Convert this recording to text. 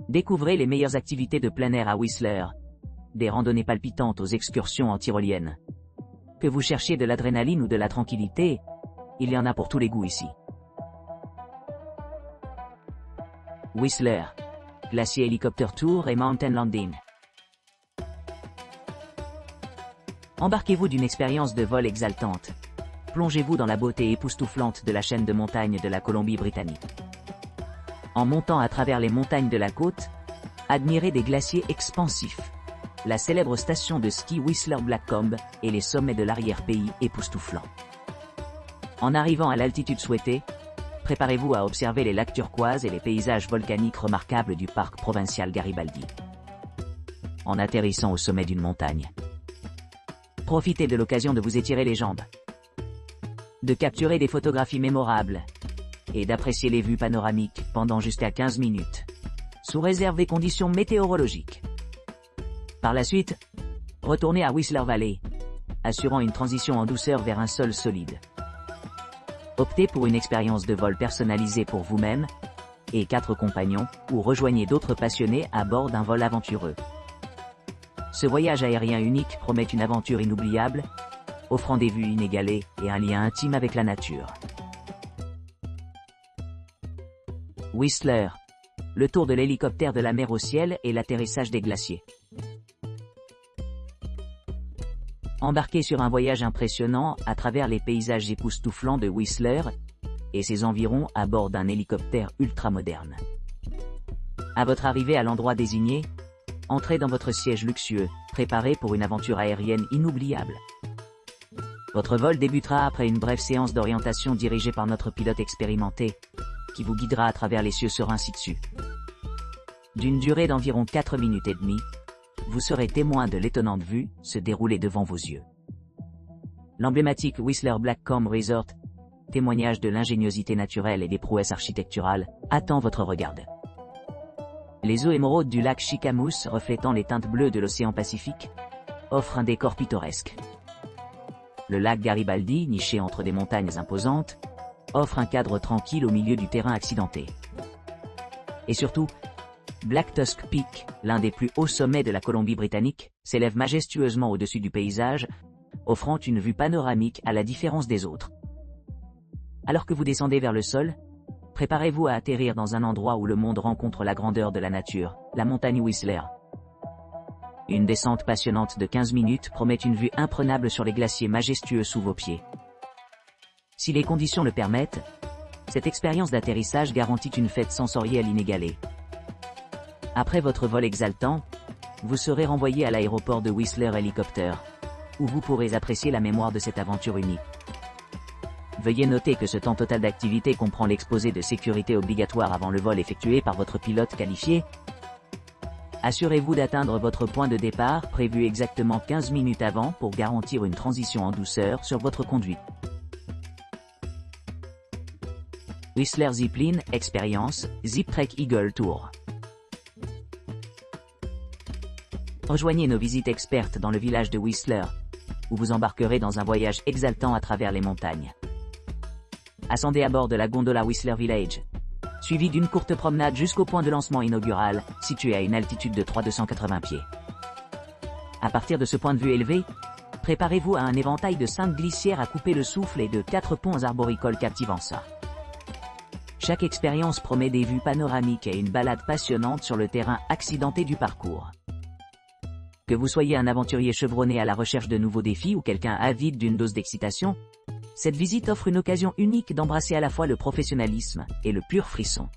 Découvrez les meilleures activités de plein air à Whistler. Des randonnées palpitantes aux excursions en tyrolienne. Que vous cherchiez de l'adrénaline ou de la tranquillité, il y en a pour tous les goûts ici. Whistler. Glacier Helicopter Tour et Mountain Landing. Embarquez-vous d'une expérience de vol exaltante. Plongez-vous dans la beauté époustouflante de la chaîne de montagnes de la Colombie-Britannique. En montant à travers les montagnes de la côte, admirez des glaciers expansifs, la célèbre station de ski Whistler Blackcomb et les sommets de l'arrière-pays époustouflants. En arrivant à l'altitude souhaitée, préparez-vous à observer les lacs turquoises et les paysages volcaniques remarquables du parc provincial Garibaldi. En atterrissant au sommet d'une montagne, profitez de l'occasion de vous étirer les jambes, de capturer des photographies mémorables et d'apprécier les vues panoramiques pendant jusqu'à 15 minutes, sous réserve des conditions météorologiques. Par la suite, retournez à Whistler Valley, assurant une transition en douceur vers un sol solide. Optez pour une expérience de vol personnalisée pour vous-même et 4 compagnons, ou rejoignez d'autres passionnés à bord d'un vol aventureux. Ce voyage aérien unique promet une aventure inoubliable, offrant des vues inégalées et un lien intime avec la nature. Whistler. Le tour de l'hélicoptère de la mer au ciel et l'atterrissage des glaciers. Embarquez sur un voyage impressionnant à travers les paysages époustouflants de Whistler et ses environs à bord d'un hélicoptère ultramoderne. À votre arrivée à l'endroit désigné, entrez dans votre siège luxueux, préparé pour une aventure aérienne inoubliable. Votre vol débutera après une brève séance d'orientation dirigée par notre pilote expérimenté, qui vous guidera à travers les cieux sereins ci-dessus. D'une durée d'environ 4 minutes et demie, vous serez témoin de l'étonnante vue se dérouler devant vos yeux. L'emblématique Whistler Blackcomb Resort, témoignage de l'ingéniosité naturelle et des prouesses architecturales, attend votre regard. Les eaux émeraudes du lac Chicamus, reflétant les teintes bleues de l'océan Pacifique, offrent un décor pittoresque. Le lac Garibaldi, niché entre des montagnes imposantes, offre un cadre tranquille au milieu du terrain accidenté. Et surtout, Black Tusk Peak, l'un des plus hauts sommets de la Colombie-Britannique, s'élève majestueusement au-dessus du paysage, offrant une vue panoramique à la différence des autres. Alors que vous descendez vers le sol, préparez-vous à atterrir dans un endroit où le monde rencontre la grandeur de la nature, la montagne Whistler. Une descente passionnante de 15 minutes promet une vue imprenable sur les glaciers majestueux sous vos pieds. Si les conditions le permettent, cette expérience d'atterrissage garantit une fête sensorielle inégalée. Après votre vol exaltant, vous serez renvoyé à l'aéroport de Whistler Helicopter, où vous pourrez apprécier la mémoire de cette aventure unique. Veuillez noter que ce temps total d'activité comprend l'exposé de sécurité obligatoire avant le vol effectué par votre pilote qualifié. Assurez-vous d'atteindre votre point de départ prévu exactement 15 minutes avant pour garantir une transition en douceur sur votre conduite. Whistler Zipline Expérience, Zip Trek Eagle Tour. Rejoignez nos visites expertes dans le village de Whistler, où vous embarquerez dans un voyage exaltant à travers les montagnes. Ascendez à bord de la gondola Whistler Village, suivi d'une courte promenade jusqu'au point de lancement inaugural, situé à une altitude de 3280 pieds. À partir de ce point de vue élevé, préparez-vous à un éventail de 5 glissières à couper le souffle et de 4 ponts arboricoles captivants. Chaque expérience promet des vues panoramiques et une balade passionnante sur le terrain accidenté du parcours. Que vous soyez un aventurier chevronné à la recherche de nouveaux défis ou quelqu'un avide d'une dose d'excitation, cette visite offre une occasion unique d'embrasser à la fois le professionnalisme et le pur frisson.